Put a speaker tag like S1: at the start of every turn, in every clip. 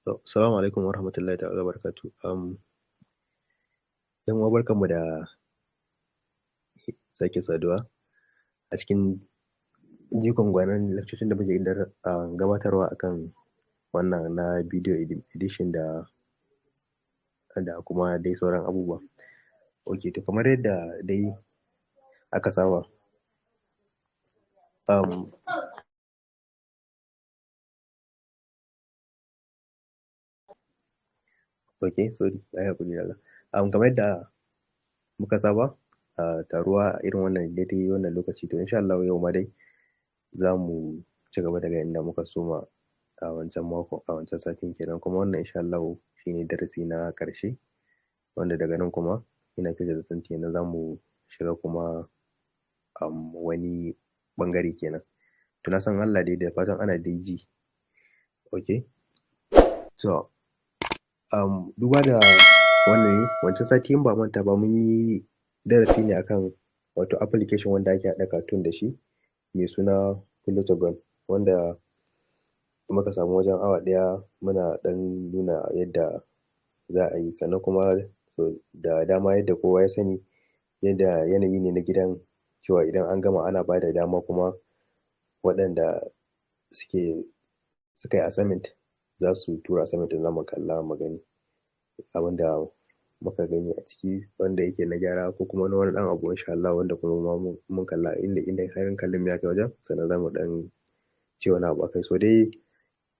S1: Assalamu alaikum wa rahmatullahi ta'ala wa barakatuh. Yan uwa barkanmu da sake saduwa a cikin jikon gwanon lakcocin da muke gabatarwa akan wannan na video edition da kuma dai sauran abubuwa. Ok, to kamar yadda dai aka saba, ayi haƙuri da Allah. Kamar yadda muka saba taruwa a irin wannan daidai wannan lokaci, to insha Allah yau ma dai za mu ci gaba daga inda muka soma a wancan satin kenan, kuma wannan insha Allah shine darasi na ƙarshe, wanda daga nan kuma ina kyautata zaton kenan za mu shiga kuma wani ɓangare kenan. To na san Allah dai da fatan ana dai ji. Ok, to duba da wannan wancan sati in ba manta ba mun yi darasi ne akan wato application wanda ake haɗa cartoon da shi mai suna Plutogon, wanda muka samu wajen awa ɗaya muna ɗan nuna yadda za a yi, sannan kuma da dama yadda kowa ya sani yadda yanayi ne na gidan, cewa idan an gama ana ba da dama kuma waɗanda suka yi assignment za su tura assignment ɗin za mu kalla mu gani abinda muka gani a ciki, wanda yake na gyara ko kuma na wani ɗan abu insha Allah, wanda kuma mun kalla inda har hankalin mu ya kai wajen, sannan za mu ɗan ce wani abu akai. So dai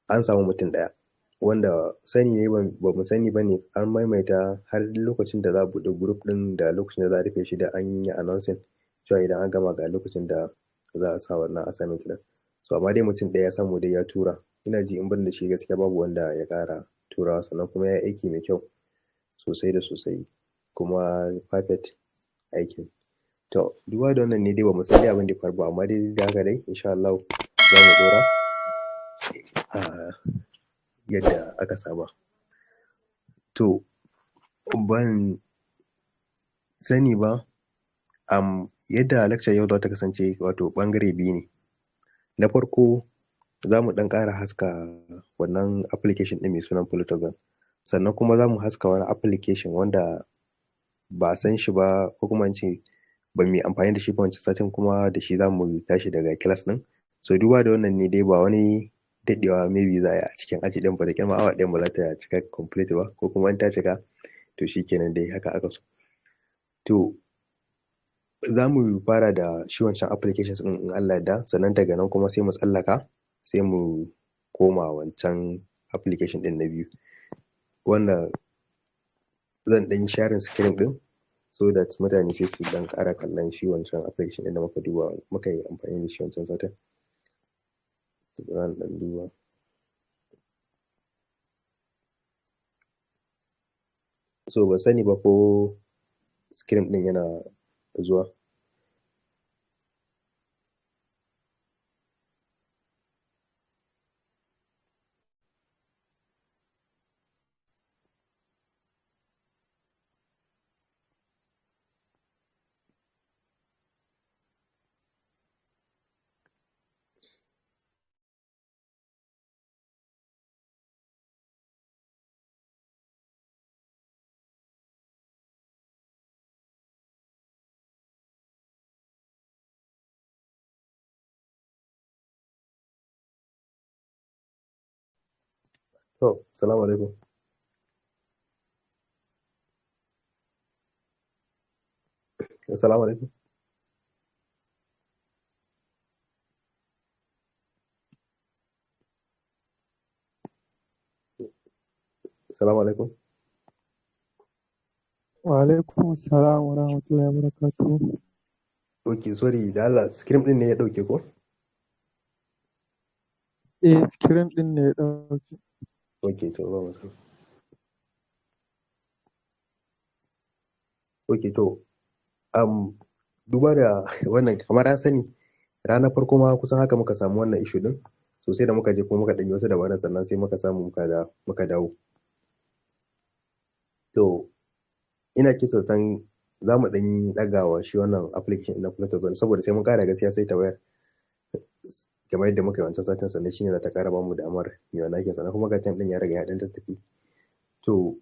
S1: an samu mutum ɗaya wanda sani ne ba mu sani ba ne, an maimaita har lokacin da za a buɗe group ɗin da lokacin da za a rufe shi da an yi announcing cewa idan an gama ga lokacin da za a sa wannan assignment ɗin. So amma dai mutum ɗaya ya samu dai ya tura, ina ji in ban da shi gaskiya babu wanda ya ƙara turawa, sannan kuma ya yi aiki mai kyau sosai da sosai, kuma perfect aikin. To duba da wannan ne dai ba mu san dai abin da ya faru ba, amma dai da haka dai insha Allah za mu ɗora yadda aka saba. To ban sani ba yadda lecture yau za ta kasance, wato ɓangare biyu ne. Na farko za mu ɗan ƙara haska wannan application ɗin mai sunan Plutogon, sannan kuma za mu haska wani application wanda ba a san shi ba, ko kuma in ce ba mu yi amfani da shi ba wancan satin, kuma da shi za mu tashi daga class ɗin. So duba da wannan ne dai ba wani daɗewa maybe za a yi a cikin aji ɗin ba, da ƙyar ma awa ɗayan ba za ta cika complete ba, ko kuma in ta cika to shi kenan dai haka aka so. To za mu fara da shi wancan applications ɗin in Allah yadda, sannan daga nan kuma sai mu tsallaka sai mu koma wancan application ɗin na biyu, wanda zan ɗan yi sharing screen ɗin so that mutane sai su ɗan ƙara kallon shi wancan application ɗin da muka yi amfani da shi wancan satin. Zan ɗan duba. So ban sani ba ko screen ɗin yana zuwa. To, salamu alaikum. Assalamu alaikum. Assalamu alaikum.
S2: Wa alaikum assalam wa rahmatullahi wa barakatuh.
S1: Ok, sorry da Allah, screen ɗin ne ya ɗauke ko?
S2: Screen ɗin ne ya ɗauke.
S1: Ok, to ba matsala. Ok, to duba da wannan kamar an sani ranar farko ma kusan haka muka samu wannan issue ɗin, sosai da muka je kuma muka ɗanyi wasu dabarun, sannan sai muka samu muka dawo. To ina zaton za mu ɗan ɗagawa shi wannan application na Plutogon, saboda sai mun ƙara gaskiya sai ta wayar. kamar yadda muka yi wancan satin, sannan shine za ta ƙara bamu damar mai wannan aikin, sannan kuma ga time ɗin ya riga ya ɗan tattafi. To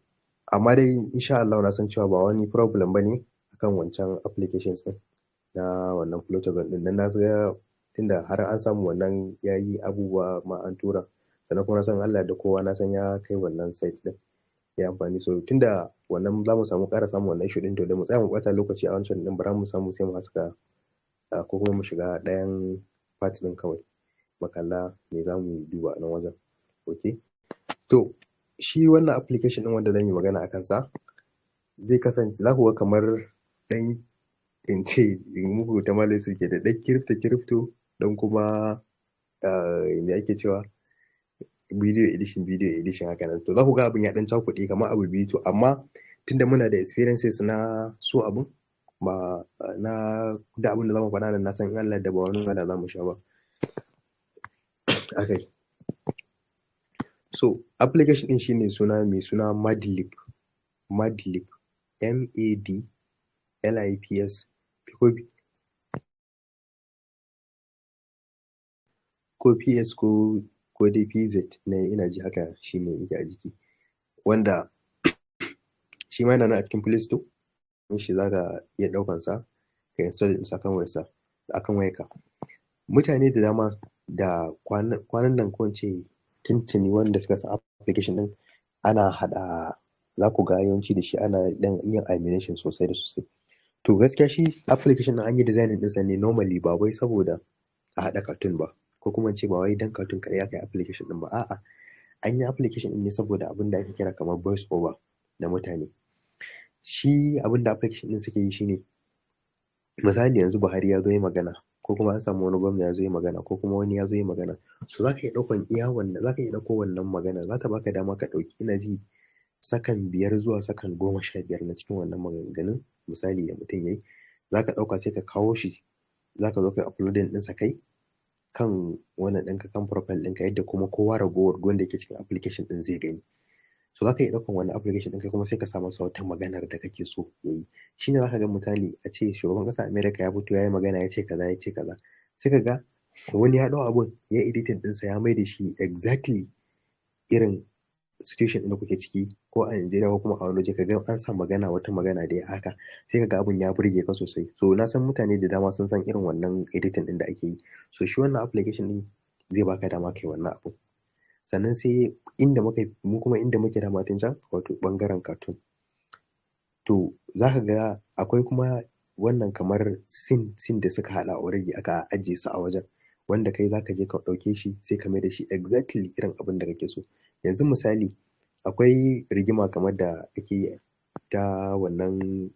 S1: amma dai insha Allah na san cewa ba wani problem bane akan wancan applications ɗin na wannan protocol ɗin, dan na ga tunda har an samu wannan yayi abubuwa ma an tura, sannan kuma na san Allah da kowa na san ya kai wannan site ɗin ya amfani. So tunda wannan za mu samu ƙara samun wannan issue ɗin, to da mu tsaya mu ɓata lokaci a wancan ɗin, bara mu samu sai mu haska ko kuma mu shiga ɗayan part ɗin kawai mu kalla me za mu duba a nan wajen. Okay, to shi wannan application ɗin wanda zan yi magana a kansa zai kasance, za ku ga kamar ɗan in ce muku ta malai suke da ɗan kirifto don kuma me ake cewa video edition haka nan. To za ku ga abin ya ɗan cakuɗe kamar abu biyu, to amma tunda muna da experiences na so abun ba na da abin da zamu faɗa nan, na san in Allah da ba wani wahala za mu sha ba akai. So application ɗin shine mai suna Madlipz, MADLIPS ko PS ko dai PZ ne, ina ji haka shine yake a jiki, wanda shi ma yana nan a cikin Play Store. In shi zaka iya ɗaukan sa ka install ɗinsa akan wayarka. Mutane da dama da kwanan nan ko in ce tuntuni wanda suka san application ɗin ana haɗa, za ku ga yawanci da shi ana ɗan yin animation sosai da sosai. To gaskiya shi application ɗin an yi designing ɗinsa ne normally, ba wai saboda a haɗa cartoon ba, ko kuma in ce ba wai dan cartoon kaɗai aka yi application ɗin ba, a'a an yi application ɗin ne saboda abin da ake kira kamar voice over da mutane. Shi abin da application ɗin suke yi shine, misali yanzu Buhari ya zo yi magana, ko kuma an samu wani gwamna ya zo yi magana, ko kuma wani ya zo yi magana, so za ka iya ɗaukan za ka iya ɗauko wannan magana, za ta baka dama ka ɗauki ina ji sakan 5 zuwa sakan 15 na cikin wannan maganganun misali da mutum ya yi, za ka ɗauka sai ka kawo shi, za ka zo ka uploading ɗinsa kai kan wannan ɗinka, kan profile ɗinka, yadda kuma kowa ragowar wanda yake cikin application ɗin zai gani. So za ka iya ɗaukan wannan application ɗin kai kuma sai ka sa masa wata maganar da kake so ya yi. Shi ne za ka ga misali a ce shugaban ƙasar America ya fito ya yi magana ya ce kaza ya ce kaza, sai ka ga wani ya ɗau abun ya editing ɗinsa ya mai da shi exactly irin situation ɗin da kuke ciki, ko a Najeriya ko kuma a wani waje, ka ga an sa magana, wata magana da ya haka, sai ka ga abun ya burge ka sosai. So na san mutane da dama sun san irin wannan editing ɗin da ake yi. So shi wannan application ɗin zai baka dama kai wannan abu. Sannan sai mu kuma inda muke da matin can, wato ɓangaren cartoon, to za ka ga akwai kuma wannan kamar scene da suka haɗa already aka ajiye su a wajen, wanda kai za ka je ka ɗauke shi sai ka mai da shi exactly irin abin da kake so. Yanzu misali akwai rigima kamar da ake yi ta wannan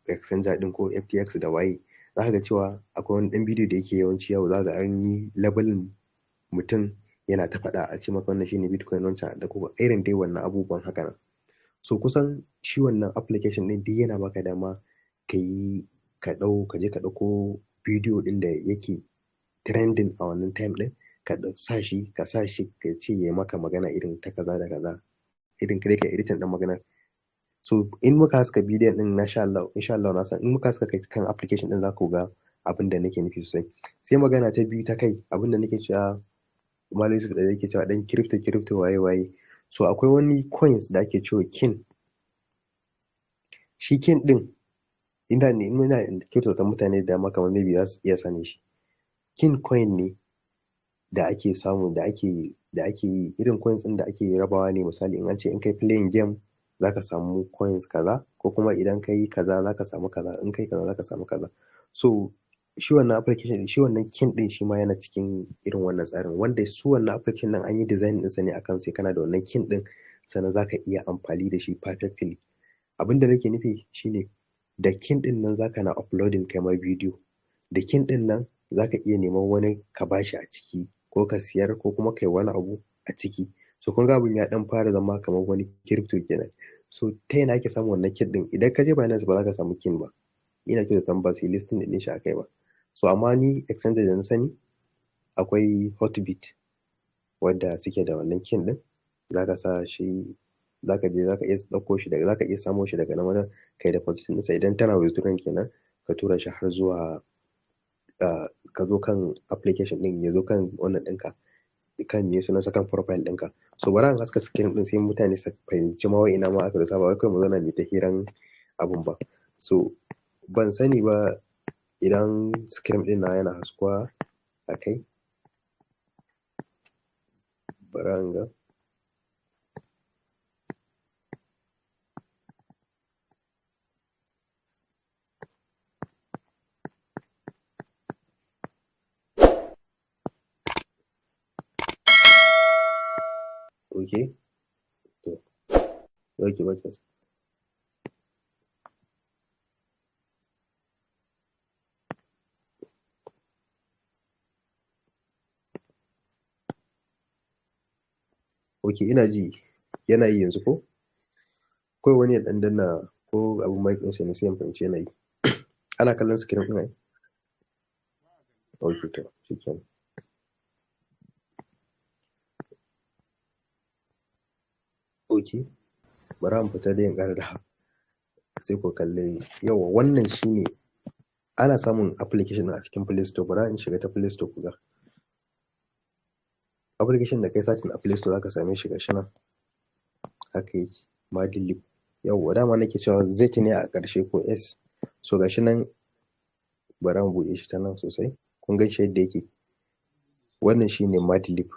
S1: exchanger ɗin ko FTX da waye, za ka ga cewa akwai wani ɗan bidiyo da yake yawanci yawo, za ka ga an yi labelin mutum yana ta faɗa a ce maka wannan shine Bitcoin, wancan da kuma irin dai wannan abubuwan haka nan. So kusan shi wannan application ɗin duk yana baka dama ka je ka ɗauko bidiyo ɗin da yake trending a wannan time ɗin, ka sa shi ka ce ya maka magana irin ta kaza da kaza, irin kai ka editing ɗin maganar. So in muka haska bidiyon ɗin insha Allah na san in muka haska kai kan application ɗin za ku ga abin da nake nufi sosai. Sai magana ta biyu ta kai abin da nake cewa Malam Yusuf da yake cewa ɗan kirifto waye. So akwai wani coins da ake cewa kin. Shi kin ɗin ina kyautata mutane da dama kamar maybe za su iya sanin shi. Kin coin ne da ake samu da ake yi, irin coins ɗin da ake rabawa ne, misali in an ce in kai playing game za ka samu coins kaza, ko kuma idan ka yi kaza za ka samu kaza, in kai kaza za ka samu kaza. So shi wannan application, shi wannan kin ɗin shi ma yana cikin irin wannan tsarin, wanda su wannan application ɗin an yi design ɗinsa ne akan sai kana da wannan kin ɗin sannan za ka iya amfani da shi perfectly. Abin da nake nufi shine da kin ɗin nan za ka na uploading kai ma bidiyo, da kin ɗin nan za ka iya neman wani ka bashi a ciki, ko ka siyar, ko kuma kai wani abu a ciki. So kun ga abin ya ɗan fara zama kamar wani crypto kenan. So ta yana ake samun wannan kin ɗin? Idan ka je Binance ba za ka samu kin ba, ina kyautata ba sai listing ɗin shi akai ba. So amma ni exchanger da na sani akwai Hotbit wadda suke da wannan kin ɗin, za ka sa shi, za ka iya ɗauko shi daga, za ka iya samo shi daga nan wajen kai deposit ɗinsa, idan tana withdrawing kenan ka tura shi har zuwa ka zo kan application din ya zo kan wannan ɗinka kan me sunan sa kan profile ɗinka. So bari an haska screen din sai mutane su fahimci ma ina ma aka dosa ba wai kawai mu zauna mu ta hiran abun ba. So ban sani ba idan screen din na yana haskuwa a kai. Bari an ga. Okay. To. Okay, wait. Okay, ina ji yana yi yanzu ko? Kawai wani ya ɗan danna ko abin mic ɗinsa ne sai in fahimci yana yi. Ana kallon screen ɗin ai? Okay, to shikenan. Okay, bari mu fita dai in ƙara da sai ku kalli yawa wannan shine ana samun application ɗin a cikin Play Store. Bari in shiga ta Play Store ku ga. Application da kai searching a Play Store zaka same shi gashi nan. Haka yake Madlipz. Yawwa dama nake cewa Z ne a ƙarshe ko S. So gashi nan bari mu buɗe shi ta nan sosai. Kun gan shi yadda yake. Wannan shine Madlipz.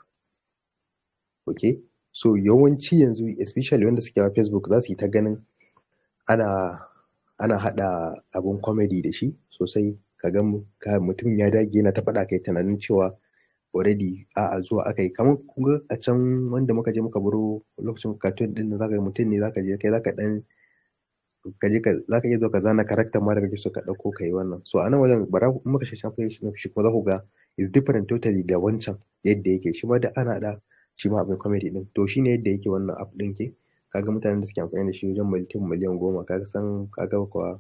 S1: Okay. So yawanci yanzu especially wanda suke a Facebook za su yi ta ganin ana haɗa abun comedy da shi sosai. Ka ga mutum ya dage yana ta faɗa kai tunanin cewa already a'a zuwa aka yi. Kamar kun ga a can wanda muka je muka baro lokacin cartoon ɗin nan zaka ga mutum ne zaka je kai zaka ɗan zaka iya zuwa ka zana character ma da kake so ka ɗauko ka yi wannan. So a nan wajen bara in muka shafa shi kuma za ku ga is different totally da wancan yadda yake. Shi ma da ana haɗa shi ma abin comedy ɗin. To shine yadda yake wannan app ɗin ke. Kaga mutanen da suke amfani da shi wajen miliyan 10 kaga kuwa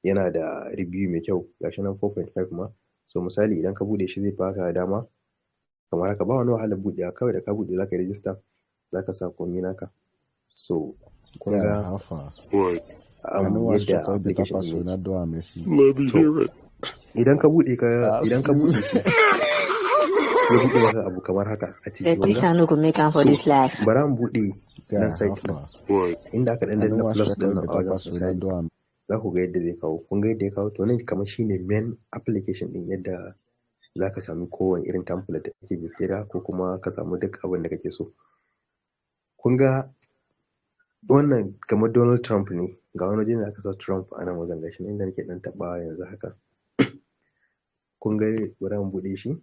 S1: yana da review mai kyau gashi nan 4.5 ma. So misali idan ka buɗe shi zai baka dama kamar haka ba wani wahalar buɗewa kawai da ka buɗe zaka yi register zaka sa komai naka. So kun ga yadda application ɗin yake. Idan ka buɗe shi ya buɗe maka abu kamar haka a ciki bara mu buɗe nan site ɗin inda aka ɗan danna plus ɗin nan a wajen misali za ku ga yadda zai kawo. Kun ga yadda ya kawo to nan kamar shine main application ɗin yadda za ka sami kowane irin template da kake bukata ko kuma ka samu duk abin da kake so. Kun ga wannan kamar Donald Trump ne ga wani waje da aka sa Trump a nan wajen gashi inda nake ɗan taɓawa yanzu haka. Kun ga bari mu buɗe shi.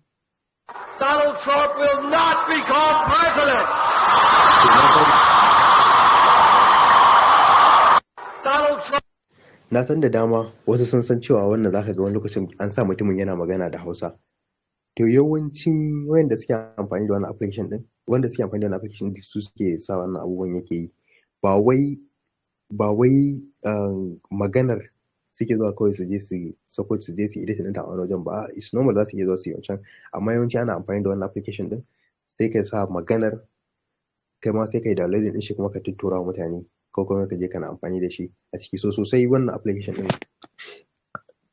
S3: Donald Trump will not become president. Donald Trump.
S1: Na san da dama wasu sun san cewa wannan zaka ga wani lokacin an sa mutumin yana magana da Hausa. To yawancin wanda suke amfani da wannan application din, su suke sa wannan abubuwan yake yi. Ba wai maganar suke zuwa kawai su je su sako su je su edit ɗinta a wani wajen ba. It's normal za su iya zuwa su yi wancan amma yawanci ana amfani da wannan application din sai ka sa maganar kai ma sai ka yi downloading din shi kuma ka tuttura wa mutane ko kuma ka je kana amfani da shi a ciki. So sosai wannan application din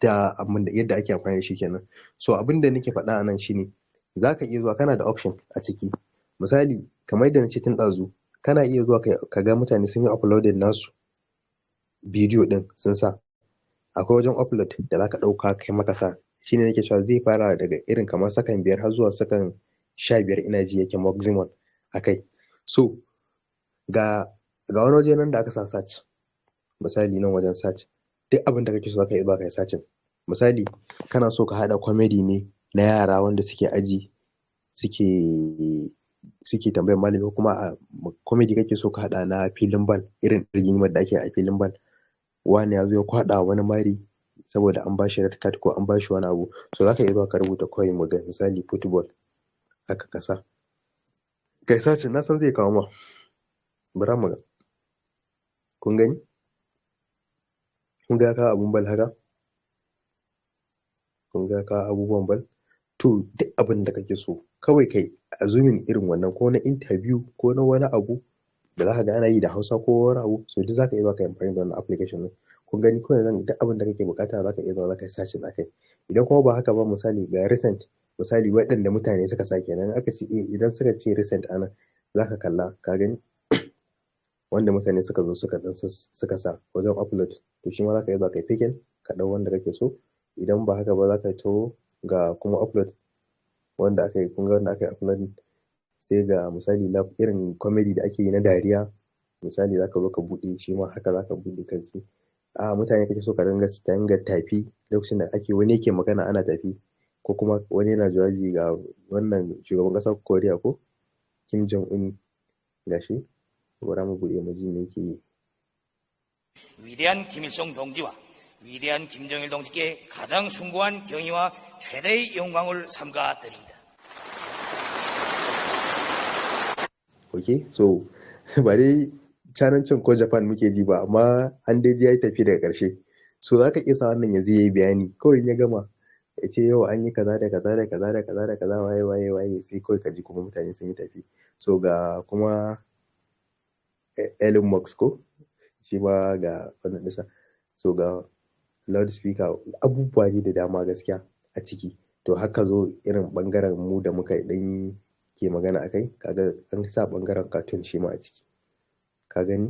S1: da yadda ake amfani da shi kenan. So abin da nake faɗa a nan shine za ka iya zuwa kana da option a ciki. Misali kamar yadda na ce tun ɗazu kana iya zuwa ka ga mutane sun yi uploading nasu bidiyo ɗin sun sa. Akwai wajen upload da za ka ɗauka kai maka sa. Shine nake cewa zai fara daga irin kamar sakan 5 har zuwa sakan 15 ina ji yake maximum a kai. So ga wani waje nan da aka sa search. Misali nan wajen search duk abin da kake so zaka iya zuwa kai searching. Misali kana so ka haɗa comedy ne na yara wanda suke aji suke tambayar malami ko kuma a comedy kake so ka haɗa na filin ball irin rigimar da ake a filin ball. Wani ya zo ya kwaɗa wani mari saboda an bashi red card ko an bashi wani abu. So zaka iya zuwa ka rubuta kawai mu ga misali football haka ka sa. Kai searching na san zai kawo ma. Bara mu ga. Kun gani? Kun ga ka abun bal haka? Kun ga ka abubuwan bal? To duk abin da kake so kawai kai assuming irin wannan ko na interview ko na wani abu da zaka ga ana yi da Hausa ko wani abu. So duk zaka iya zuwa kai amfani da wannan application din. Kun gani kawai nan duk abin da kake bukata zaka iya zuwa zaka yi searching akai. idan kuma ba haka ba misali ga recent, misali waɗanda mutane suka sa kenan aka ce idan suka ce recent ana zaka kalla ka gani wanda mutane suka zo suka sa wajen upload, to shi ma zaka yi zaka yi picking ka ɗau wanda kake so. Idan ba haka ba zaka to ga kuma upload wanda aka yi, kun ga wanda aka yi upload sai ga misali irin comedy da ake yi na dariya, misali zaka zo ka buɗe shi ma haka zaka buɗe ka ji mutane kake so ka dinga tafi lokacin da ake wani yake magana ana tafi, ko kuma wani yana jawabi ga wannan shugaban ƙasar Koriya ko Kim Jong Un gashi, bari mu buɗe mu ji me yake yi.
S4: 위대한 김일성 동지와 위대한 김정일 동지께 가장 숭고한 경의와 최대의 영광을 삼가 드립니다.
S1: Okay, so ba dai canancin ko Japan muke ji ba, amma an dai ji ya tafi daga ƙarshe. So za ka iya sa wannan yanzu ya yi bayani kawai ya gama ya ce yau an yi kaza da kaza da kaza da kaza da kaza waye sai kawai ka ji kuma mutane sun yi tafi. So ga kuma Elon Musk ko shi ma ga wannan ɗinsa. So ga loudspeaker abubuwa ne da dama gaskiya a ciki. To haka zo irin ɓangaren mu da muka ɗan ke magana akai, kaga an sa ɓangaren cartoon shi ma a ciki. Ka gani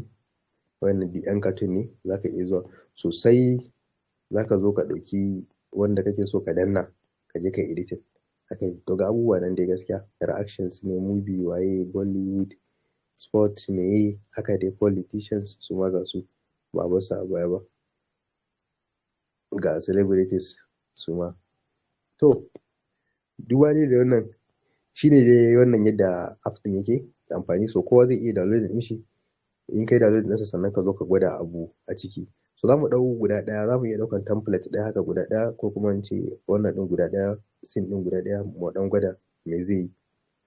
S1: wannan duk yan cartoon ne zaka iya zuwa sosai, zaka zo ka ɗauki wanda kake so ka danna ka je ka editing akai. To ga abubuwa nan dai gaskiya reactions ne, movie waye, Bollywood, sports meye haka dai, politicians su ma ga su ba a bar su a baya ba, ga celebrities su ma. To duba dai da wannan shine dai wannan yadda apps ɗin yake da amfani, so kowa zai iya downloading ɗin shi. In kai downloading ɗinsa sannan ka zo ka gwada abu a ciki. So za mu ɗau guda ɗaya, za mu iya ɗaukan template ɗaya haka guda ɗaya, ko kuma in ce wannan ɗin guda ɗaya, scene ɗin guda ɗaya mu ɗan gwada me zai yi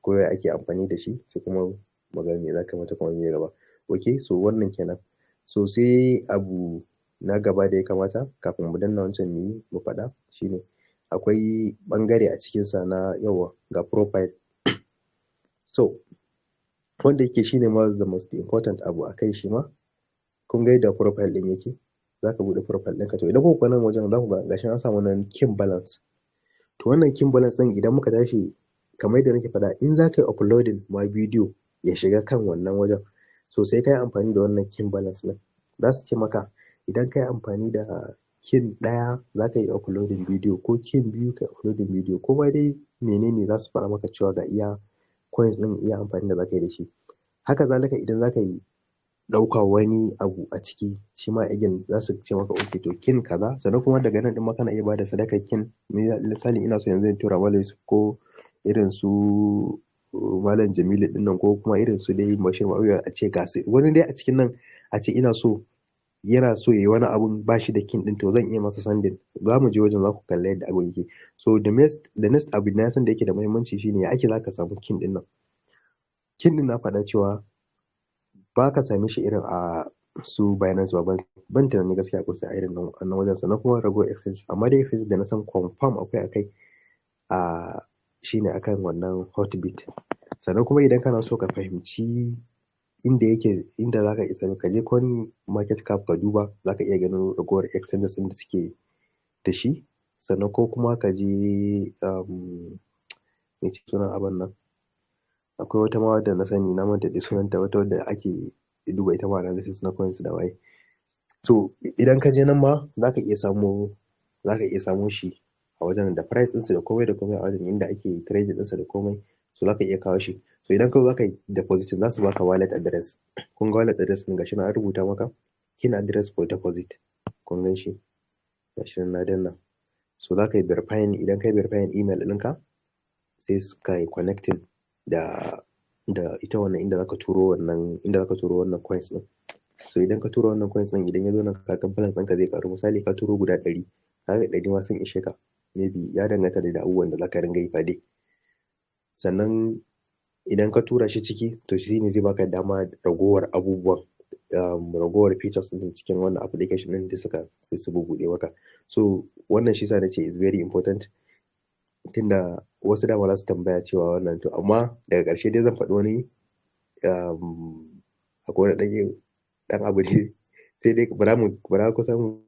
S1: ko ya ake amfani da shi, sai kuma mu ga me za ka mata kuma me gaba. Okay, so wannan kenan. So sai abu na gaba da ya kamata kafin mu danna wancan mu faɗa shine akwai ɓangare a cikinsa na yawa ga profile. So wanda yake shine ma the most important abu a kai shi ma, kun ga yadda profile ɗin yake, za ka buɗe profile ɗinka. To idan kuka nan wajen za ku ga gashi an sa wannan kin balance. To wannan kin balance ɗin idan muka tashi kamar yadda nake faɗa, in za ka yi uploading ma bidiyo ya shiga kan wannan wajen, so sai ka yi amfani da wannan kin balance ɗin. Za su ce maka idan ka yi amfani da kin ɗaya za ka yi uploading bidiyo, ko kin biyu ka yi uploading bidiyo, ko ma dai menene za su faɗa maka cewa ga iya coins ɗin iya amfani da za ka yi da shi. Haka zalika idan za ka yi ɗauka wani abu a ciki shi ma again za su ce maka okay to kin kaza, sannan kuma daga nan ɗin ma kana iya bada sadakar kin. Misali ina so yanzu in tura Malam Yusuf ko irin su Malam Jamilu ɗin nan, ko kuma irin su dai Bashir Ma'auya, a ce ga wani dai a cikin nan a ce ina so yana so yayi wani abun ba shi da kin ɗin, to zan iya masa sandin. Za mu je wajen za ku kalla yadda abun yake. So the next abu na san da yake da muhimmanci shine ya ake za ka samu kin ɗin nan. Kin ɗin na faɗa cewa ba ka same shi irin a su Binance ba, ban tunanin gaskiya ko sai a irin nan wajen, sannan kuma ragowar exchange. Amma dai exchange da na san confirm akwai akai shine akan wannan Hotbit. Sannan kuma idan kana so ka fahimci inda za ka isa, ka je coin market cap ka duba, za ka iya ganin ragowar exchanges ɗin da suke da shi. Sannan ko kuma ka je me ce sunan abin nan, akwai wata ma wadda na sani na manta da sunanta, wata wadda ake duba ita ma analysis na coins da waye. So idan ka je nan ma za ka iya samo shi a wajen da price ɗinsa da komai da komai a wajen inda ake trading ɗinsa da komai, so za ka iya kawo shi. So idan ka zo za ka yi deposit za su baka wallet address. Kun ga wallet address ɗin gashi nan an rubuta maka kin address for deposit, kun gan shi gashi nan na danna. So za ka yi verifying, idan ka yi verifying email ɗinka sai ka yi connecting da ita wannan inda zaka turo wannan coins ɗin. So idan ka turo wannan coins ɗin, idan ya zo nan kaga balance ɗinka zai ƙaru. Misali ka turo guda 100, kaga 100 ma sun ishe ka, maybe ya danganta da abubuwan da zaka ringa yi fa dai. Sannan idan ka tura shi ciki, to shi ne zai baka dama ragowar abubuwan ragowar features ɗin cikin wannan application ɗin da sai su bubuɗe maka. So wannan shi yasa nace is very important, tunda wasu dama za su tambaya cewa wannan, to amma daga ƙarshe dai zan faɗi wani akwai wani ɗan abu ne, sai dai bara kusan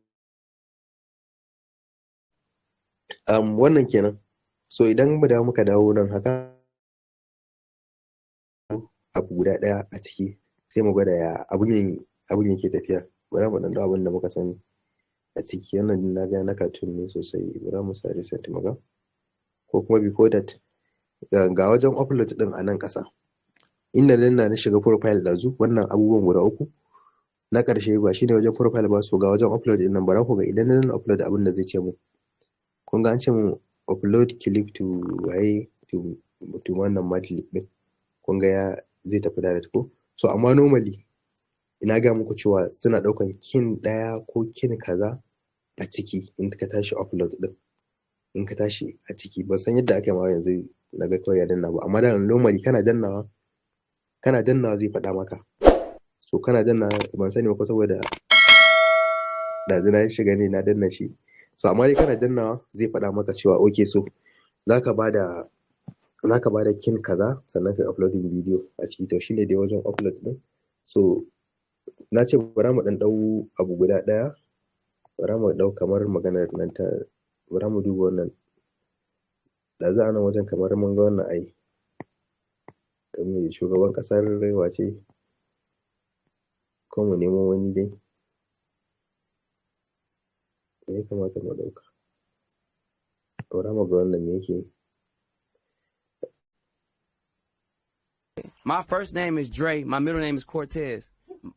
S1: wannan kenan. So idan muka dawo nan haka abu guda ɗaya a ciki sai mu gwada ya abun yake tafiya. Bari mu ɗan abin da muka sani a ciki. Wannan na ga na cartoon ne sosai. Bari mu sa reset mu ga. Ko kuma before that ga wajen upload ɗin a nan ƙasa. Inda na shiga profile ɗazu wannan abubuwan guda uku na ƙarshe ba shine wajen profile ba, so ga wajen upload ɗin nan. Bara ku ga idan na upload abin da zai ce mu. Kun ga an ce mu upload clip to waye to wannan Madlipz ɗin. Kun ga zai tafi direct ko? So amma normally ina ga muku cewa suna ɗaukan kin ɗaya ko kin kaza a ciki in ka tashi upload ɗin. In ka tashi a ciki ban san yadda aka yi ma yanzu na ga kawai ya danna ba, amma da normally kana dannawa zai faɗa maka. So kana danna ban sani ba ko saboda ɗazu na shiga ne na danna shi. So amma dai kana dannawa zai faɗa maka cewa okay, so zaka bada kin kaza sannan kai uploading video a ciki. To shine dai wajen upload ɗin. So na ce bara mu ɗan ɗau abu guda ɗaya. Bara mu ɗau kamar maganar nan ta, bara mu duba wannan. Ɗazu a nan wajen kamar mun ga wannan ai. Mai shugaban ƙasar wace? Ko mu nemo wani dai. Me ya kamata mu ɗauka? Bara mu ga wannan me yake.
S5: My first name is Dre. My middle name is Cortez.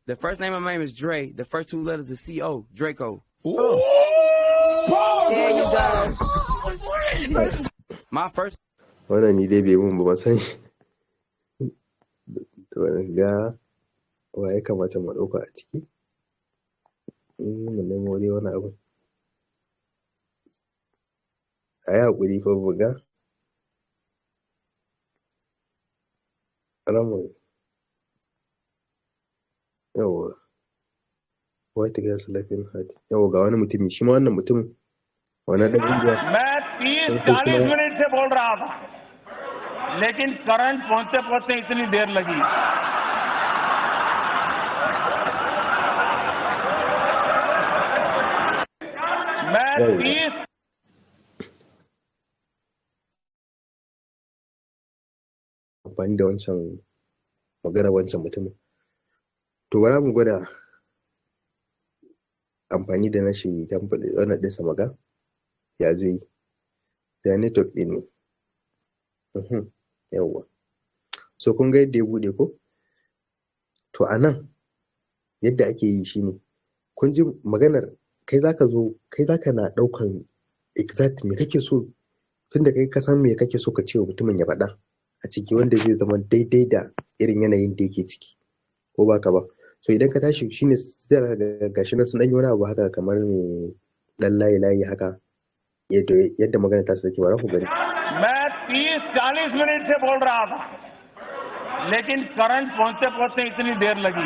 S5: The first name of my name is Dre. The first two letters is C-O, Draco.
S3: Ooh.
S5: There you go. My first.
S1: Wannan ni dai bai mun ba san. To ga wa ya kamata mu ɗauka a ciki. Mu nemo dai wani abu. A yi haƙuri fa buga. Ramu. Yawwa. White gas laughing hard. Yawwa ga wani mutumi. Shi ma wannan mutum wannan ɗan India.
S3: मैं 30-40 मिनट से बोल रहा था, लेकिन करंट पहुंचते इतनी देर लगी. मैं 30
S1: amfani da wancan magana wancan mutumin. To bara mu gwada amfani da nashi template wannan ɗinsa maga ya zai yi. Ya network ɗin ne. Yawwa. So kun ga yadda ya buɗe ko? To a nan yadda ake yi shine kun ji maganar kai zaka na ɗaukan exact me kake so, tunda kai ka san me kake so ka ce wa mutumin ya faɗa a ciki wanda zai zama daidai da irin yanayin da yake ciki ko baka ba. So idan ka tashi shine sai ga gashi nan sun ɗan yi wani abu haka kamar me ɗan layi haka yadda magana ta sake ba ku gani.
S3: मैं 30-40 मिनट से बोल रहा था, लेकिन करंट पहुंचते इतनी देर लगी.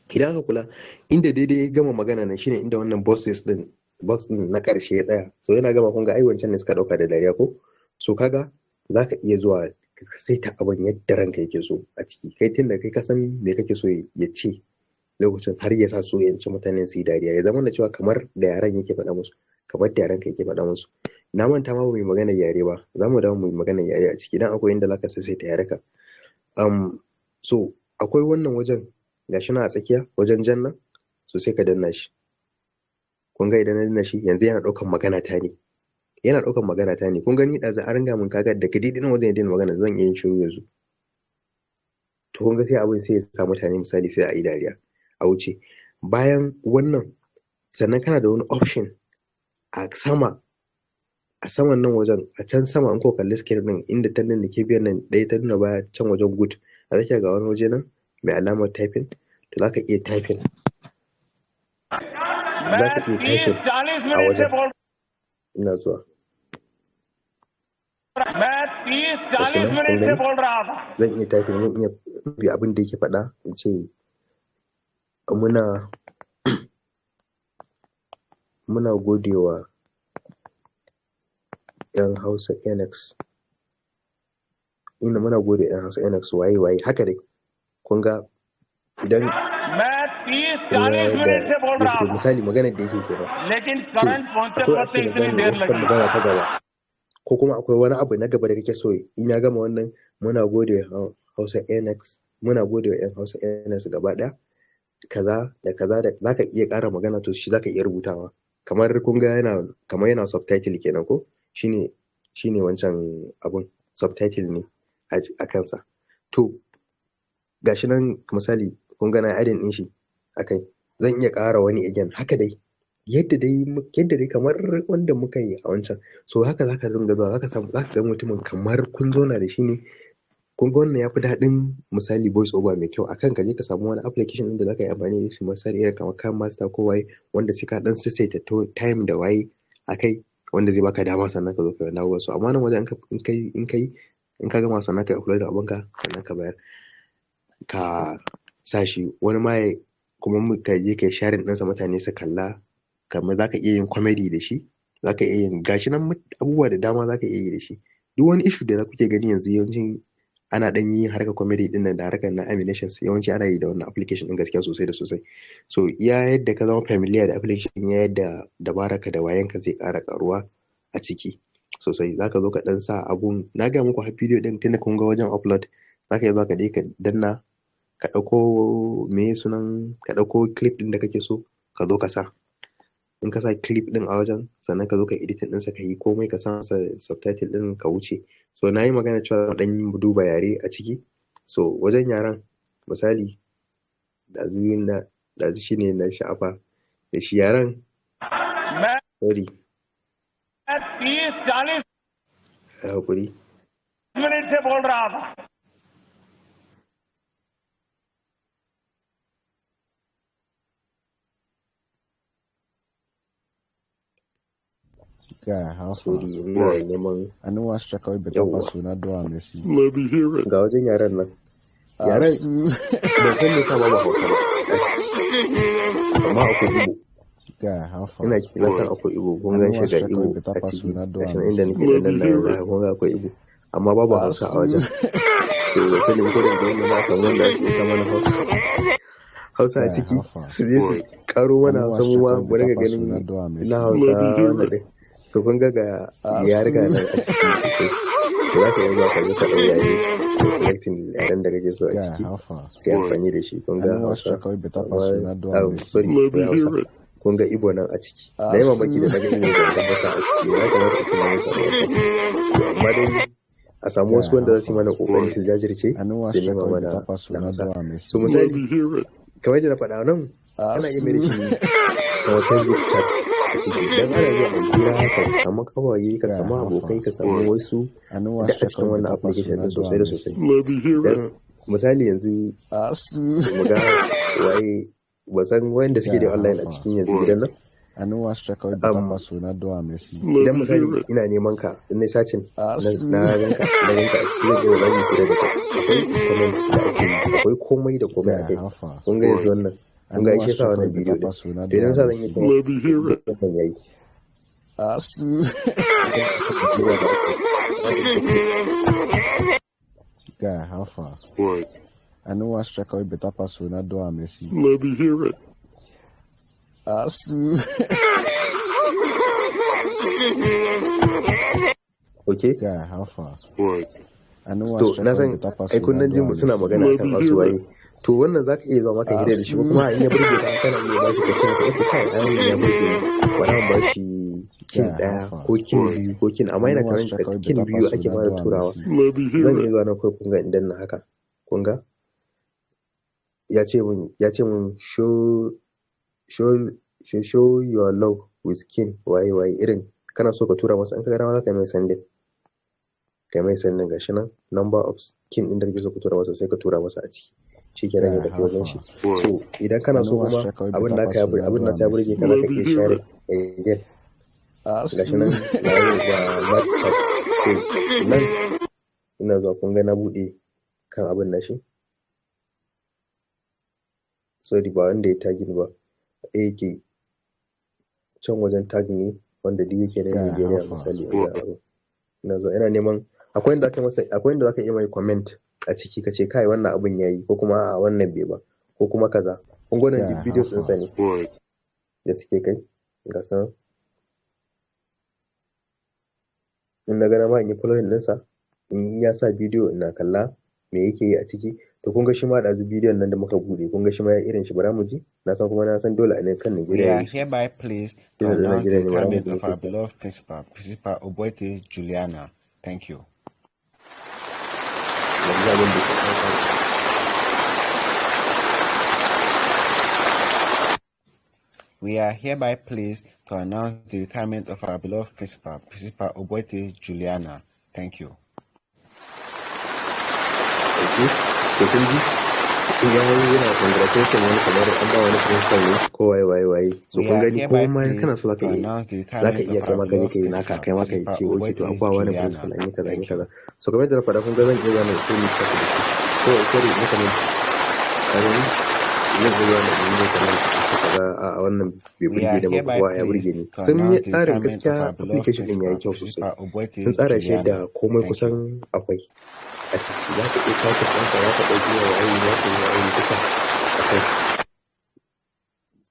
S1: Idan ka kula inda daidai ya gama magana nan shine inda wannan box din na ƙarshe ya tsaya. So yana gama kun ga ai wancan ne suka ɗauka da dariya ko? So kaga zaka iya zuwa ka saita abin yadda ranka yake so a ciki. Kai tunda kai ka san me kake so ya ce lokacin har ya sa so ya ci mutanen su yi dariya. Ya zama da cewa kamar da yaran yake faɗa musu, kamar da yaran ka yake faɗa musu. Na manta ma ba mu yi maganar yare ba. Za mu dawo mu yi maganar yare a ciki dan akwai inda zaka saita yare ka. So akwai wannan wajen gashi na a tsakiya wajen jan nan, so sai ka danna shi. Kun ga idan na danna shi yanzu yana ɗaukan magana ta ne. Kun gani ɗazu an ringa mun kaga daga daidai nan wajen ya daina magana zan iya yin shiru yanzu. To kun ga sai abin sai ya sa mutane misali sai a yi dariya a wuce. Bayan wannan sannan kana da wani option a saman nan wajen, a can sama in ko kalli screen din inda ta nan da ke biyan nan ɗaya ta nuna baya can wajen good, a tsakiya ga wani waje nan mai alamar typing, to zaka iya typing a wajen. Ina zuwa. Gashi nan kun gani zan iya typing, zan iya bi abin da yake faɗa in ce muna godewa 'yan Hausa NX. Muna gode 'yan Hausa NX waye haka dai. Kun ga idan kun ga
S3: 40
S1: yadda
S3: minute से बोल
S1: ya
S3: रहा
S1: fito
S3: था
S1: misali maganar da yake kenan
S3: लेकिन
S1: to
S3: current पहुंचते
S1: akwai
S3: पहुंचते
S1: ake
S3: इतनी
S1: magana
S3: देर
S1: wata
S3: लगी
S1: magana ta gaba ko kuma akwai wani abu na gaba da kake so in ya gama wannan muna gode wa Hausa NX muna gode wa 'yan Hausa NX gaba ɗaya kaza da kaza da zaka iya ƙara magana to shi zaka iya rubutawa kamar kun ga yana subtitle kenan ko shine wancan abun subtitle ne a kansa to gashi nan misali kun ga na adin din shi akai zan iya ƙara wani again haka dai yadda dai kamar wanda muka yi a wancan so haka zaka dinga zuwa zaka ga mutumin kamar kun zauna da shi ne kun ga wannan yafi daɗin misali voice over mai kyau akan ka je ka samu wani application ɗin da zaka yi amfani da shi misali irin kamar Kan Master ko waye wanda sai ka dan sassaita time da waye akai wanda zai baka dama sannan ka zo ka dawo wasu amma nan wajen in ka gama sannan ka upload da abinka sannan ka bayar ka sa shi wani ma kuma ka je ka sharing ɗinsa mutane su kalla kamar zaka iya yin comedy da shi zaka iya yin gashi nan abubuwa da dama zaka iya yi da shi duk wani issue da kuke gani yanzu yawancin ana dan yin harkar comedy din nan da harkar na animations yawanci ana yi da wannan application din gaskiya sosai da sosai so iya yadda ka zama familiar da application ya yadda dabaraka da wayanka zai ƙara ƙaruwa a ciki sosai zaka zo ka dan sa abun na ga muku har video din tunda kun ga wajen upload zaka yi ka dai ka danna ka ɗauko clip ɗin da kake so ka zo ka sa in ka sa clip ɗin a wajen sannan ka zo ka editing ɗinsa ka yi komai ka sa masa subtitle ɗin ka wuce so na yi magana cewa ɗan duba yare a ciki so wajen yaren misali ɗazu shi ne na sha'afa da shi yaren sorry hakuri
S3: minute से बोल रहा था
S1: sorry ina neman
S6: Anu was check out better pasu na do amesi.
S1: ga wajen yaren nan yaren ban san me kama ba Hausa ba amma akwai Igbo ina san akwai Igbo kun gan shi ga Igbo a ciki gashin inda nake da nan na kun ga akwai Igbo amma babu Hausa a wajen to da sani ko da wannan na kan wanda su sama na Hausa a ciki su je su karo mana Hausa mu ma mu riga ganin na Hausa wannan din to kun ga ya riga nan a ciki sosai to za ka yi zuwa ka zo ka ɗau yayi ko selecting yaren da kake so a ciki ka yi amfani da shi kun ga Hausa sorry Hausa kun ga Igbo nan a ciki na yi mamaki da daga Igbo da tabbata a ciki ya kamata a tuna musu amma dai a samu wasu wanda za su yi mana kokari su jajirce su nema mana na Hausa so misali kamar da na faɗa nan ana iya mai da shi kamar Facebook chat a ciki don ana zuwa a jira ka samu kawaye ka samu abokai ka samu wasu da a cikin wannan application din sosai da sosai don misali yanzu mu ga waye ba san wanda suke da online a cikin yanzu gidan nan idan misali ina neman ka in na sacin na ganka a cikin yau zan yi da kai akwai comment da ake yi akwai komai da komai a kai kun ga yanzu wannan kun ga ishe sa wannan bidiyo din to idan sa zan yi kuma wannan yayi
S6: Guy, how far? What? I know I struck out better pass when I do a messy. Let me hear it.
S1: Okay.
S6: Guy, how far?
S1: What? I know I struck out better pass when I do a messy. Suna magana kan masu waye. To wannan zaka iya zama maka hira da shi kuma in ya burge ka kana iya ba shi ka ce masa kai ai ya burge wannan ba shi kin daya ko kin biyu ko kin amma yana karanta kin biyu ake fara turawa zan iya zuwa na kai kun ga idan na haka kun ga ya ce mun show your love with kin waye irin kana so ka tura masa in ka ga dama zaka mai sending kai mai sending gashi nan number of kin din da kake so ka tura masa sai ka tura masa a ciki shikenan ya tafi wajen shi so idan kana so kuma abin da sai burge ka zaka iya share again gashi nan na yi da laptop to nan ina zuwa kun ga na bude kan abin na shi sorry ba wanda ya tagin ba yake can wajen tag ne wanda duk yake na Nigeria misali wanda abu ina zuwa ina neman akwai inda zaka iya mai comment a ciki kace kai wannan abun yayi ko kuma a wannan bai ba ko kuma kaza kun gwanan
S6: Yeah,
S1: videos
S6: how
S1: ɗinsa
S6: far?
S1: ne da suke kai ga sanan in na gana ma in yi following ɗinsa in ya sa bidiyo ina kalla me yake yi a ciki to kun ga shi ma da bidiyon nan da muka bude kun ga shi ma ya irin shi bara mu ji na san kuma na san dole a ne kan
S6: We
S1: Najeriya
S6: are
S1: yi shi
S6: hereby pleased to
S1: sai da
S6: announce the
S1: Najeriya ne bara mu
S6: retirement
S1: ji
S6: of our
S1: mutum
S6: beloved Principal Oboite Juliana. Thank you.
S1: yanzu abin da ke kan
S6: We are hereby pleased to announce the retirement of our beloved Principal Oboite Juliana. Thank you.
S1: ɗauke to kun ji in ya yi yana congratulation wani kamar an ba wani principal ne ko waye so
S6: We
S1: kun
S6: are
S1: gani ko
S6: hereby
S1: ma kana
S6: pleased
S1: so
S6: to announce the
S1: zaka
S6: retirement
S1: iya
S6: of
S1: kai
S6: our
S1: ma ka je
S6: beloved
S1: kai naka kai ma kai ce okay to an ba wani principal an yi kaza an yi kaza so kamar yadda na faɗa kun ga zan iya zama sai mu tafi da shi ko sorry ne kamar kaga ni zan iya zama in yi kamar kaza a wannan bai
S6: We
S1: burge
S6: are
S1: ni ba
S6: hereby
S1: ko ya burge
S6: pleased
S1: ni
S6: to
S1: sun yi
S6: announce the
S1: tsarin
S6: retirement of
S1: gaskiya
S6: our beloved
S1: application din yayi kyau sosai
S6: Principal Oboite
S1: sun tsara shi da
S6: Juliana.
S1: komai
S6: Thank
S1: kusan
S6: you.
S1: akwai a ciki za ka iya sake ɗanka za ka ɗauki wa waye za ka yi waye duka akwai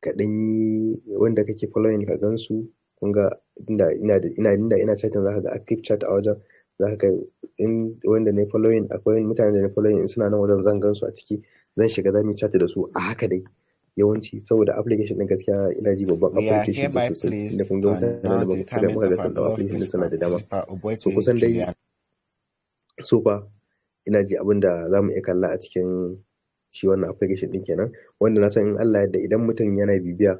S1: ka ɗan yi wanda kake following ka gansu kun ga ina chatting za ka ga active chat a wajen za ka ga in wanda na following akwai mutane da na following in suna nan wajen zan gansu a ciki zan shiga za mu chat da su a haka dai yawanci saboda application din gaskiya ina ji babban
S6: We are
S1: application din
S6: hereby
S1: sosai
S6: pleased
S1: inda kun ga
S6: to
S1: mutanen da
S6: announce the retirement
S1: muka ga
S6: of our
S1: sun dau
S6: beloved
S1: application din suna da dama
S6: Principal
S1: so
S6: Oboite
S1: kusan dai
S6: Juliana.
S1: so fa ina ji abin da za mu iya kalla a cikin shi wannan application din kenan wanda na san in Allah yadda idan mutum yana bibiya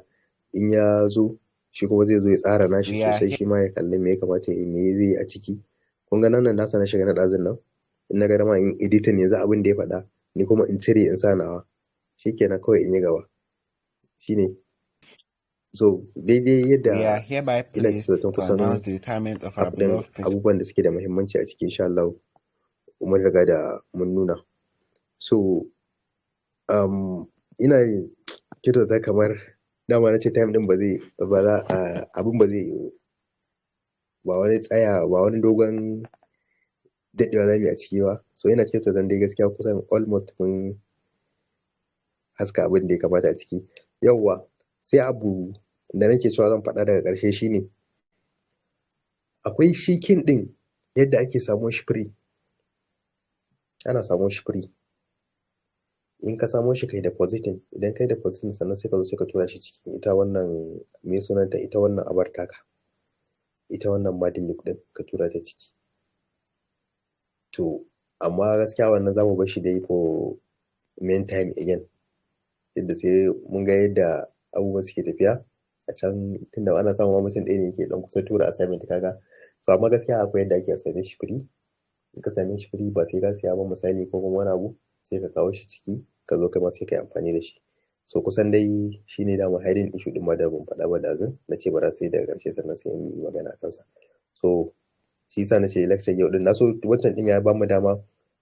S1: in ya zo shi kuma zai zo ya tsara nashi
S6: We are
S1: sosai shi ma ya kalli me ya kamata ya me zai yi a ciki kun ga nan nasa na shiga na ɗazun nan in na ga dama in editing yanzu abin da ya faɗa ni kuma in cire in sa nawa shikenan kawai in yi gaba shine so daidai
S6: We are
S1: yadda
S6: hereby
S1: ina
S6: pleased
S1: zaton
S6: to
S1: kusan
S6: announce the retirement of our
S1: app ɗin
S6: beloved Principal.
S1: abubuwan da suke da muhimmanci a ciki insha Allah mun riga da mun nuna so ina kyautata kamar dama na ce time ɗin ba za abin ba zai ba wani tsaya ba wani dogon daɗewa za mu yi a ciki ba so ina kyautata dai gaskiya kusan almost mun haska abin da ya kamata a ciki yawwa sai abu da nake cewa zan faɗa daga ƙarshe shine akwai shi kin ɗin yadda ake samo shi free ana samo shi free in ka samo shi kai depositing idan kai depositing sannan sai ka zo sai ka tura shi cikin ita wannan me sunanta ita wannan abar taka ita wannan Madlipz ɗin ka tura ta ciki to amma gaskiya wannan zamu bar shi dai for main time again yadda sai mun ga yadda abubuwan suke tafiya a can tunda ana samun mutum ɗaya ne yake ɗan kusa tura assignment kaga to amma gaskiya akwai yadda ake same shi free in ka same shi free ba sai ka siya ba misali ko kuma wani abu sai ka kawo shi ciki ka zo kai ma sai ka yi amfani da shi so kusan dai shine dama hiding issue ɗin ma da ban faɗa ba dazun na ce bara sai daga ƙarshe sannan sai in yi magana a kansa so shi yasa na ce lecture yau ɗin na so wancan ɗin ya bamu dama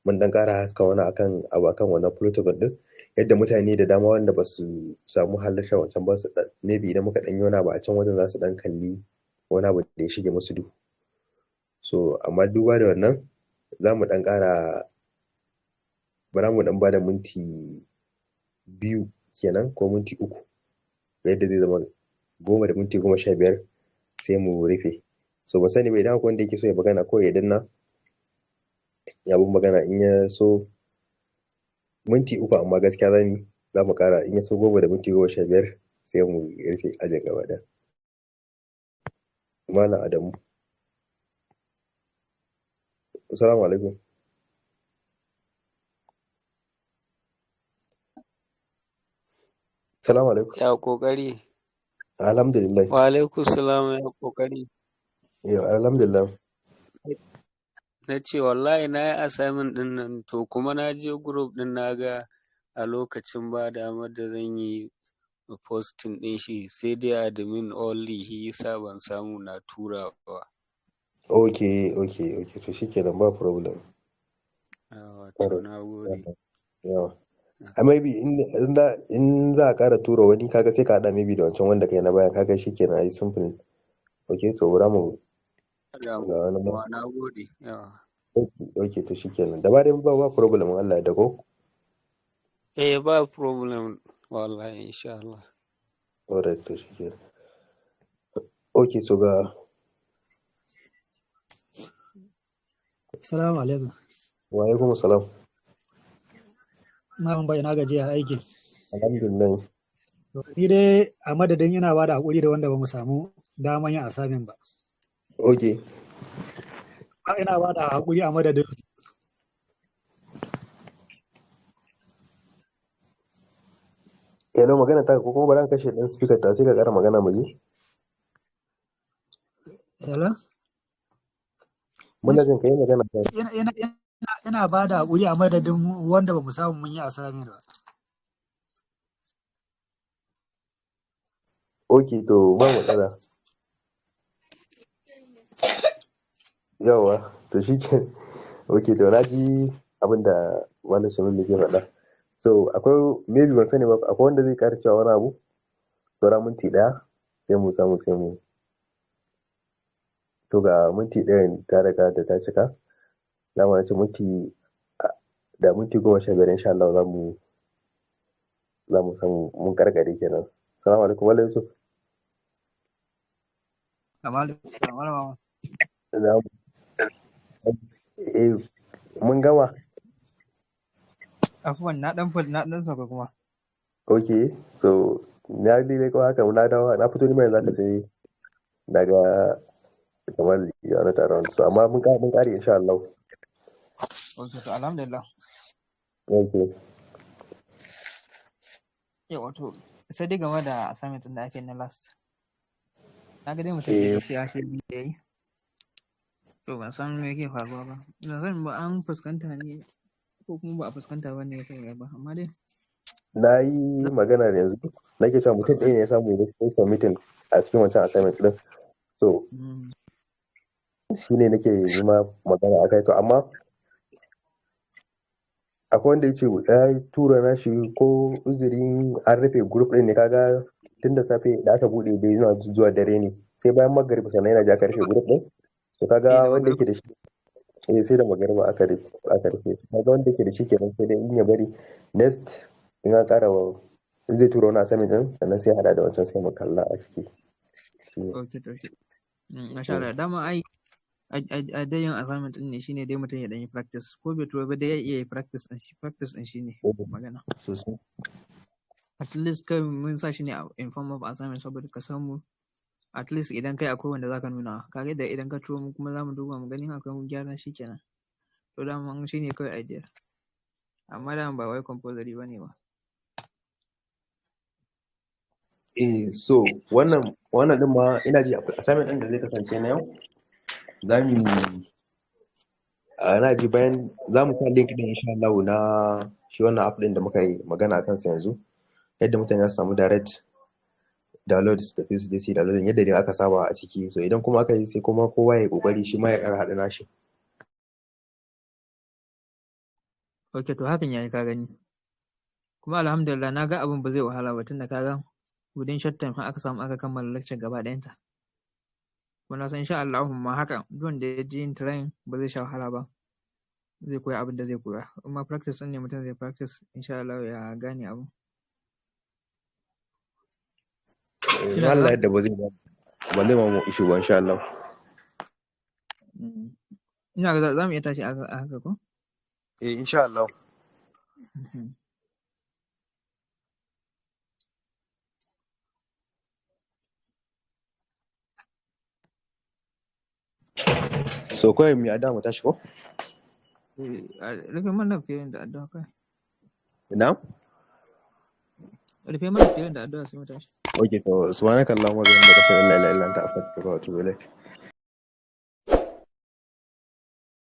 S1: mun ɗan ƙara haska wani akan abu akan wannan protocol ɗin yadda mutane da dama wanda ba su samu halartar wancan ba su maybe idan muka ɗan yi wani abu a can wajen za su ɗan kalli wani abu da ya shige musu duhu so amma duba da wannan za mu ɗan ƙara bara mu ɗan bada minti 2 kenan ko minti 3 yadda zai zama 10 da minti 15 sai mu rufe so ba sani ba idan akwai wanda yake so ya magana ko ya danna ya bin magana in ya so minti 3 amma gaskiya za mu ƙara in ya so 10 da minti 15 sai mu rufe ajin gaba ɗaya Malam Adamu Assalamu alaikum Assalamu alaikum
S7: Ya kokari.
S1: alhamdulillah
S7: Wa alaikum salam ya kokari.
S1: alhamdulillah
S7: Na ce wallahi na yi assignment ɗin nan to kuma na je group ɗin na ga a lokacin ba damar da zan yi posting ɗin shi sai dai admin only shi yasa ban samu na tura ba.
S1: okay to shikenan ba problem
S7: To na gode.
S1: yawa maybe in za a ƙara tura wani kaga sai ka haɗa maybe da wancan wanda kai na bayan kaga shikenan ai simple okay to bura mu ga wani ma
S7: Na gode. Yawa.
S1: okay to shikenan da ba dai ba problem Allah ya dago
S7: Ba problem. wallahi insha Allah.
S1: Alright, to shi kenan. Okay, so ga
S8: Assalamu alaikum.
S1: wa alaikum salam.
S8: Malam bai na gajiya aiki.
S1: Alhamdulillah.
S8: Ni dai a madadin ina ba da haƙuri da wanda ba mu samu daman yin asamin ba.
S1: Okay.
S8: Ina ba da haƙuri a madadin
S1: Hello, magana ta ko kuma bari kashe dan speaker ta sai ka ƙara magana mu ji.
S8: Hello?
S1: Muna jin kai magana ta.
S8: Ina ba da haƙuri a madadin wanda ba mu samu mun yi asamin ba.
S1: Okay, to ba matsala. Yawa, to shi ke. Okay, to na ji abin da Malam Shamil ke faɗa. So akwai maybe ban sani ba akwai wanda zai ƙara cewa wani abu? Saura minti ɗaya sai mu samu sai mu. To ga minti ɗayan ta riga da ta cika. Za mu ce minti 15 insha Allah za mu samu mun karkare kenan. Assalamu alaikum Malam Yusuf. Mun gama.
S2: Afuwan na dan sauka kuma.
S1: Okay, so na dai ko haka na dawo na fito ni mai zaka sai daga kamar yana taron so amma mun kare insha Allah.
S2: Okay, to alhamdulillah.
S1: Okay.
S2: Wato sai dai game da assignment din da ake na last. Na ga dai mutum da gaskiya shi ne yayi. To ban san me yake faruwa ba. Ina san ba an fuskanta ne ko kuma ba a fuskanta ba ne kai ba amma dai
S1: na yi magana da yanzu nake cewa mutum ɗaya ne ya samu ya submitting a cikin wancan assignment din so shi ne nake yi ma magana akai to amma akwai wanda ya ce ya tura na shi ko uzurin an rufe group ɗin ne kaga tun da safe da aka buɗe da yana zuwa dare ne sai bayan magariba sannan yana ji aka rufe group ɗin to kaga wanda yake da shi sai da magariba aka rufe kaga wanda yake da shi kenan sai dai in ya bari next in an ƙara wa zai tura wani assignment din sannan sai hada da wancan sai mu kalla a ciki.
S2: Okay to shi. Masha Allah dama ai a dai yin assignment din ne shine dai mutum ya dan yi practice ko bai tura ba dai ya iya yi practice din shine magana.
S1: Sosai.
S2: At least kai mun sa shi ne in form of assignment saboda ka samu at least idan kai akwai wanda zaka nuna kage da idan ka turo mu kuma zamu duba mu gani akwai mu gyara shi kenan. To dama shine kawai idea. Amma dama ba wai compulsory bane ba.
S1: So wannan din ma ina ji assignment din da zai kasance na yau zamu na ji bayan zamu sa link din insha Allah na shi wannan app din da muka yi magana akan sa yanzu yadda mutane za su samu direct download da su je su download yadda dai aka saba a ciki so idan kuma aka yi sai kuma kowa ya kokari shi ma ya kara hada nashi.
S2: Okay to hakan yayi ka gani kuma alhamdulillah na ga abin ba zai wahala ba tunda ka ga within short time aka samu aka kammala lecture gaba ɗayanta. Kuma san insha Allah ma haka duk da ya je yin train ba zai sha wahala ba. Zai koya abin da zai koya. Amma practice ɗin ne mutum zai practice insha Allah ya gane abu.
S1: Allah yadda ba zai mamu ishu ba insha Allah.
S2: Ina ga za mu iya tashi a haka ko?
S1: Insha Allah. So kawai mu Yadda mu tashi ko?
S2: Rufe mana filin da addu'a kai.
S1: Ina?
S2: Rufe mana filin da addu'a sai mu tashi.
S1: Okay to subhanakallahumma wa bihamdika ashhadu an la ilaha illa anta astaghfiruka wa atubu ilaik.